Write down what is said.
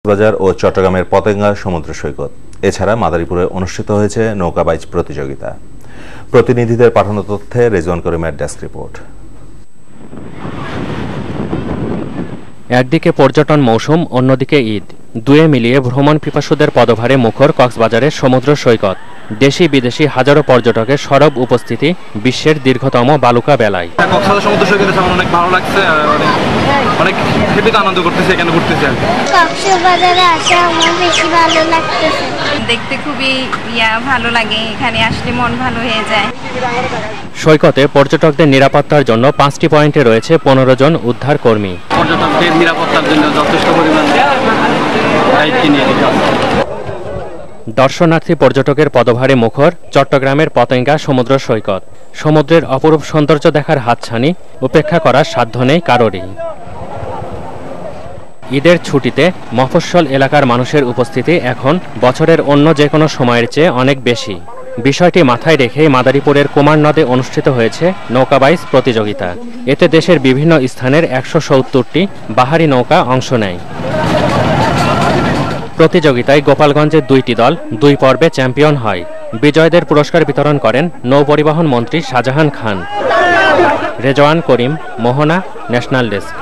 কক্সবাজার ও চট্টগ্রামের পতেঙ্গা সমুদ্র সৈকত এছাড়া মাদারীপুরে অনুষ্ঠিত হয়েছে নৌকাবাইজ প্রতিযোগিতা। প্রতিনিধিদের পাঠানো তথ্যে রেজওয়ান করিমের ডেস্ক রিপোর্ট। একদিকে পর্যটন মৌসুম, অন্যদিকে ঈদ, দুয়ে মিলিয়ে ভ্রমণ পিপাসুদের পদভারে মুখর কক্সবাজারের সমুদ্র সৈকত। দেশি বিদেশি হাজারো পর্যটকের সরব উপস্থিতি বিশ্বের দীর্ঘতম বালুকা বেলায়। কক্সবাজার সমুদ্র সৈকতে আমার অনেক ভালো লাগছে, অনেক হেবিতে আনন্দ করতেছে এখানে ঘুরতেছে। কক্সবাজারে আসা আমার বেশি ভালো লাগতেছে, দেখতে খুবই ভালো লাগে, এখানে আসলে মন ভালো হয়ে যায়। সৈকতে পর্যটকদের নিরাপত্তার জন্য 5টি পয়েন্টে রয়েছে 15 জন উদ্ধার কর্মী। পর্যটকদের নিরাপত্তার জন্য যথেষ্ট পরিমাণ দায়িত্ব নিয়ে দর্শনার্থী পর্যটকের পদভারে মুখর চট্টগ্রামের পতেঙ্গা সমুদ্র সৈকত। সমুদ্রের অপরূপ সৌন্দর্য দেখার হাতছানি উপেক্ষা করার সাধ্য নেই কারোরই। ঈদের ছুটিতে মফস্বল এলাকার মানুষের উপস্থিতি এখন বছরের অন্য যে কোনো সময়ের চেয়ে অনেক বেশি। বিষয়টি মাথায় রেখেই মাদারীপুরের কুমার নদে অনুষ্ঠিত হয়েছে নৌকাবাইজ প্রতিযোগিতা। এতে দেশের বিভিন্ন স্থানের 170টি বাহারি নৌকা অংশ নেয়। প্রতিযোগিতায় গোপালগঞ্জের 2টি দল 2 পর্বে চ্যাম্পিয়ন হয়। বিজয়ীদের পুরস্কার বিতরণ করেন নৌপরিবহন মন্ত্রী শাহজাহান খান। রেজওয়ান করিম, মোহনা, ন্যাশনাল ডেস্ক।